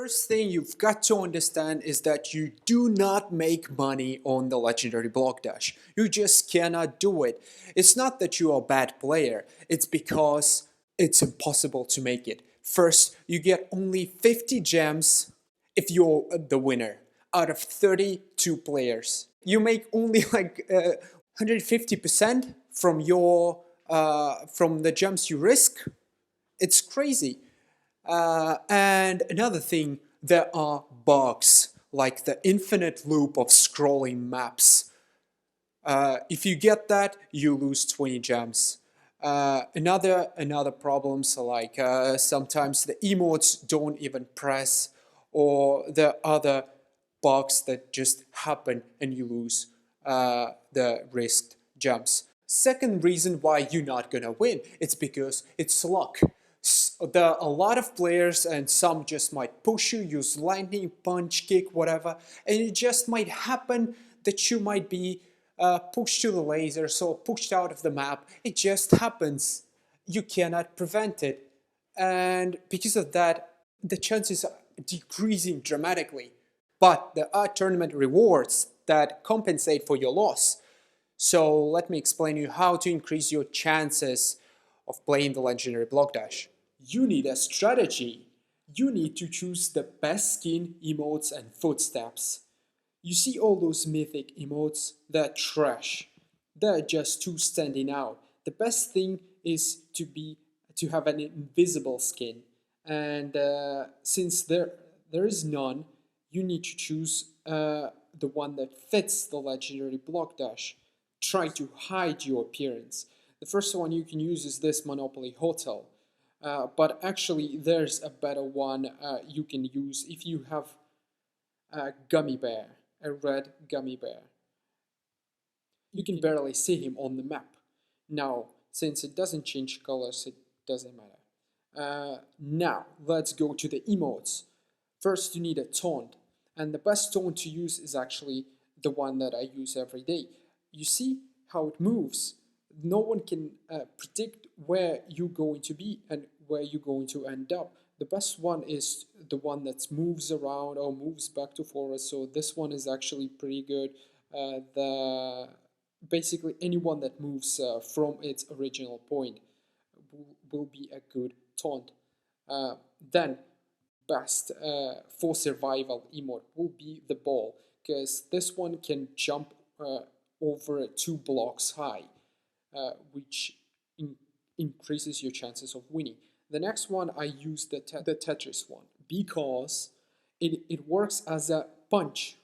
First thing you've got to understand is that you do not make money on the legendary block dash. You just cannot do it. It's not that you are a bad player, it's because it's impossible to make it. First, you get only 50 gems if you're the winner out of 32 players. You make only like 150% from your from the gems you risk. It's crazy. And another thing, there are bugs like the infinite loop of scrolling maps. If you get that, you lose 20 gems. Another problems are like sometimes the emotes don't even press, or the other bugs that just happen and you lose the risked gems. Second reason why you're not gonna win, it's because it's luck. There are a lot of players and some just might push you, use lightning, punch, kick, whatever, and it just might happen that you might be pushed to the lasers or pushed out of the map. It just happens. You cannot prevent it. And because of that, the chances are decreasing dramatically. But there are tournament rewards that compensate for your loss. So let me explain you how to increase your chances of playing the legendary block dash. You need a strategy. You need to choose the best skin, emotes, and footsteps. You see all those mythic emotes? They're trash. They're just too standing out. The best thing is to have an invisible skin, and since there is none, you need to choose the one that fits the legendary block dash. Try to hide your appearance. The first one you can use is this Monopoly Hotel. But actually, there's a better one you can use if you have a gummy bear, a red gummy bear. You can barely see him on the map. Now, since it doesn't change colors, it doesn't matter. Now, let's go to the emotes. First, you need a taunt, and the best taunt to use is actually the one that I use every day. You see how it moves. No one can predict where you're going to be and where you're going to end up. The best one is the one that moves around or moves back to forest. So this one is actually pretty good. The basically anyone that moves from its original point will be a good taunt. Then best for survival emote will be the ball, because this one can jump over 2 blocks high, which increases your chances of winning. The next one, I use the Tetris one because it works as a punch,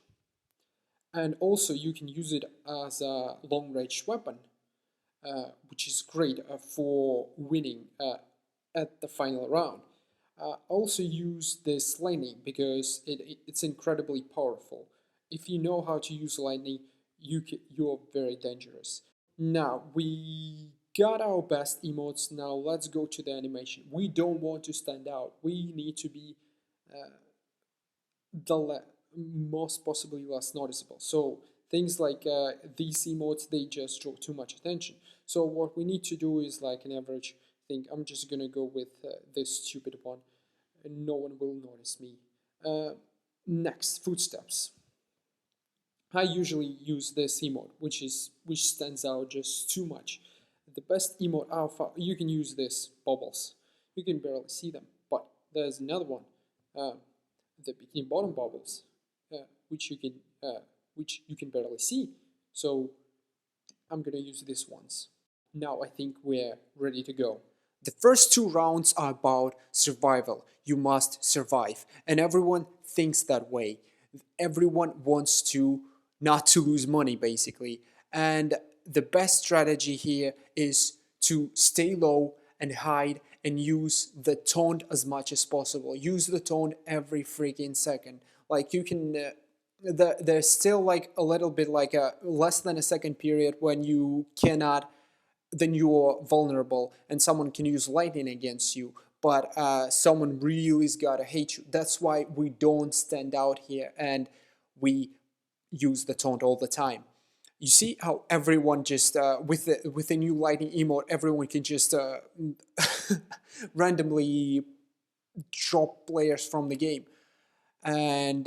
and also you can use it as a long range weapon, which is great for winning at the final round. Also use this lightning because it's incredibly powerful. If you know how to use lightning, you're very dangerous. Now we got our best emotes. Now let's go to the animation. We don't want to stand out. We need to be the most possibly less noticeable. So things like these emotes, they just draw too much attention. So what we need to do is like an average thing. I'm just gonna go with this stupid one, and no one will notice me. Next, footsteps. I usually use this emote, which stands out just too much. The best emote alpha, you can use this bubbles. You can barely see them, but there's another one, the bikini bottom bubbles, which you can barely see. So I'm gonna use this once. Now I think we're ready to go. The first 2 rounds are about survival. You must survive, and everyone thinks that way. Everyone wants to not to lose money basically, and the best strategy here is to stay low and hide and use the taunt as much as possible. Use the taunt every freaking second. Like you can there's still like a little bit like a less than a second period when you cannot, then you're vulnerable and someone can use lightning against you, but someone really's gotta hate you. That's why we don't stand out here and we use the taunt all the time. You see how everyone just with the new lightning emote, everyone can just randomly drop players from the game. and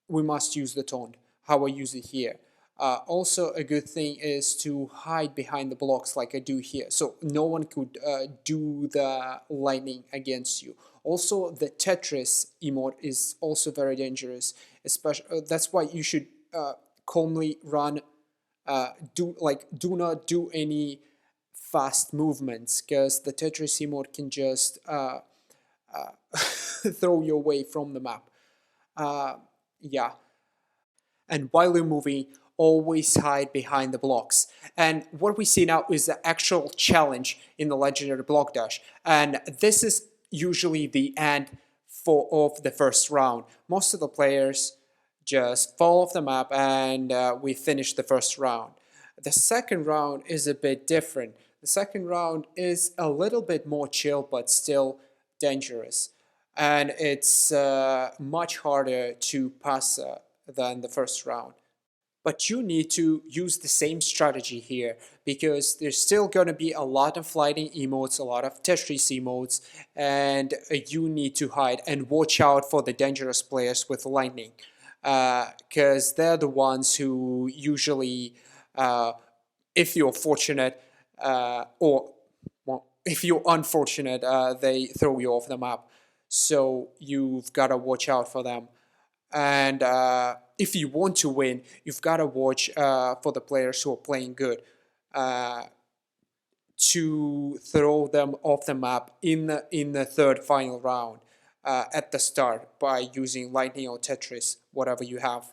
we must use the taunt, how I use it here. Also, a good thing is to hide behind the blocks like I do here, so no one could do the lightning against you. Also, the Tetris emote is also very dangerous, especially that's why you should calmly run. Do not do any fast movements, because the Tetris emote can just throw you away from the map. Uh, yeah, and while you're moving, always hide behind the blocks. And what we see now is the actual challenge in the legendary block dash, and this is usually the end of the first round. Most of the players just fall off the map, and we finish the first round. The second round is a bit different. The second round is a little bit more chill, but still dangerous, and it's much harder to pass than the first round. But you need to use the same strategy here, because there's still going to be a lot of lightning emotes, a lot of Tetris emotes, and you need to hide and watch out for the dangerous players with lightning, because they're the ones who usually, if you're fortunate, or well, if you're unfortunate, they throw you off the map. So you've got to watch out for them. And if you want to win, you've got to watch for the players who are playing good, uh, to throw them off the map in the third final round at the start by using lightning or Tetris, whatever you have.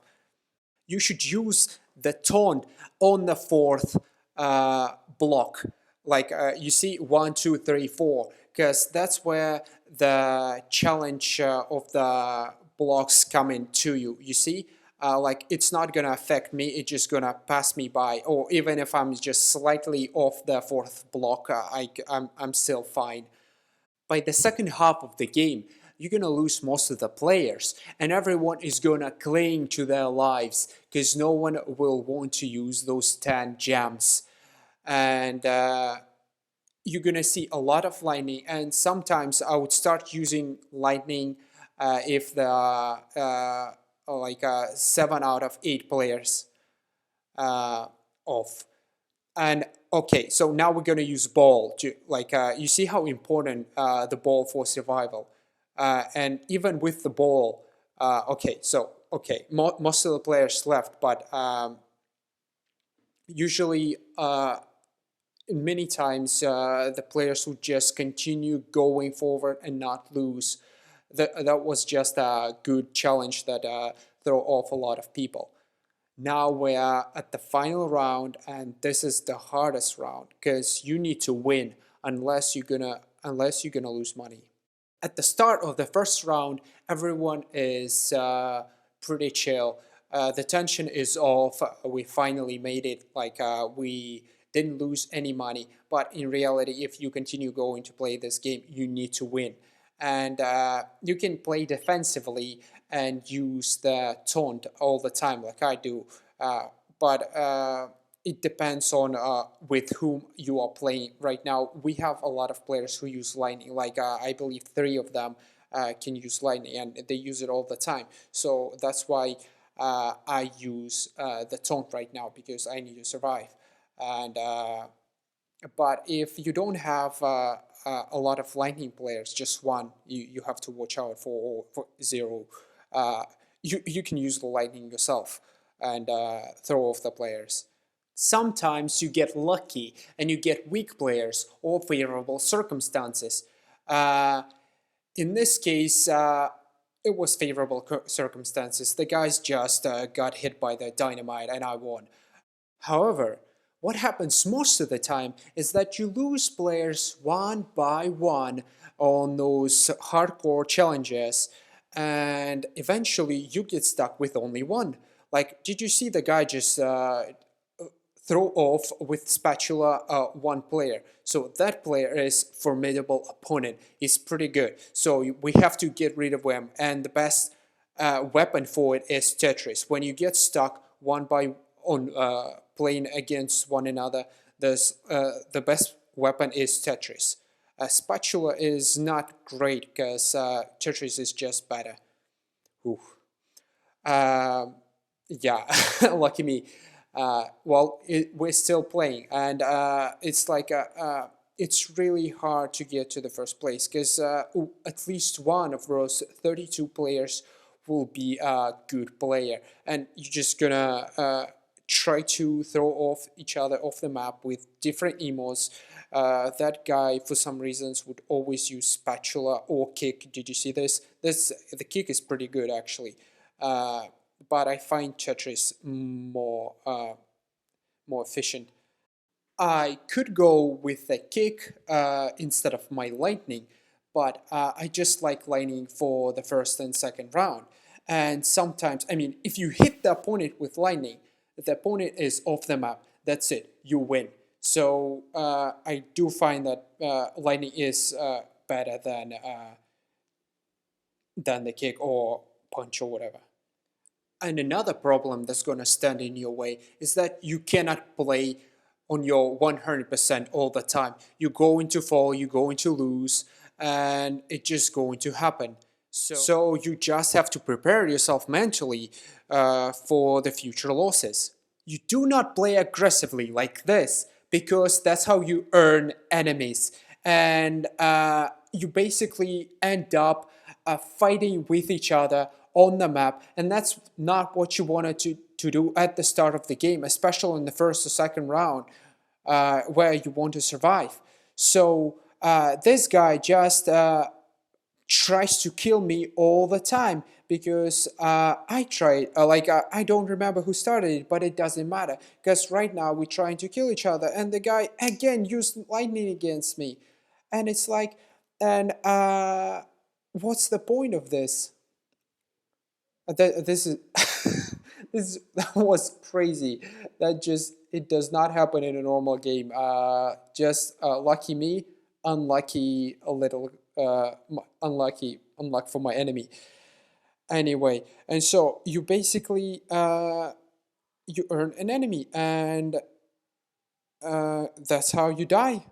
You should use the taunt on the fourth block. Like you see, 1, 2, 3, 4, because that's where the challenge of the blocks come into you. You see, like it's not gonna affect me; it's just gonna pass me by. Or even if I'm just slightly off the fourth block, I'm still fine. By the second half of the game, you're gonna lose most of the players, and everyone is gonna cling to their lives because no one will want to use those 10 gems. And you're gonna see a lot of lightning, and sometimes I would start using lightning if the like 7 out of 8 players off. And okay, so now we're gonna use ball to like you see how important the ball for survival, and even with the ball, okay, most of the players left, but usually many times the players would just continue going forward and not lose. That was just a good challenge that throw off a lot of people. Now we are at the final round, and this is the hardest round because you need to win unless you're gonna lose money. At the start of the first round, everyone is pretty chill. The tension is off. We finally made it. Like we didn't lose any money. But in reality, if you continue going to play this game, you need to win. And you can play defensively and use the taunt all the time, like I do. But it depends on with whom you are playing. Right now, we have a lot of players who use lightning. Like I believe 3 of them can use lightning, and they use it all the time. So that's why I use the taunt right now, because I need to survive. And but if you don't have a lot of lightning players, just one, you have to watch out for 0. You can use the lightning yourself and throw off the players. Sometimes you get lucky and you get weak players or favorable circumstances. Uh, in this case, it was favorable circumstances. The guys just got hit by the dynamite and I won. However, what happens most of the time is that you lose players one by one on those hardcore challenges, and eventually you get stuck with only one. Like, did you see the guy just throw off with spatula one player? So that player is formidable opponent. He's pretty good. So we have to get rid of him, and the best weapon for it is Tetris. When you get stuck one by on playing against one another, the best weapon is Tetris. Spatula is not great because Tetris is just better. Oof. Um, yeah, lucky me. Well, we're still playing, and it's like it's really hard to get to the first place because at least one of those 32 players will be a good player, and you're just gonna try to throw off each other off the map with different emos. That guy, for some reasons, would always use spatula or kick. Did you see this? The kick is pretty good actually. Uh, but I find Tetris more efficient. I could go with a kick instead of my lightning, but I just like lightning for the first and second round. And sometimes, I mean, if you hit the opponent with lightning, the opponent is off the map. That's it. You win. So I do find that lightning is better than the kick or punch or whatever. And another problem that's going to stand in your way is that you cannot play on your 100% all the time. You're going to fall, you're going to lose, and it's just going to happen. So you just have to prepare yourself mentally for the future losses. You do not play aggressively like this because that's how you earn enemies. And you basically end up fighting with each other on the map, and that's not what you wanted to do at the start of the game, especially in the first or second round where you want to survive. So this guy just tries to kill me all the time because I tried, I don't remember who started it, but it doesn't matter because right now we're trying to kill each other and the guy again used lightning against me. And it's like, and what's the point of this? This is that was crazy. That just it does not happen in a normal game. Just lucky me, unlucky a little, unluck for my enemy. Anyway, and so you basically you earn an enemy, and that's how you die.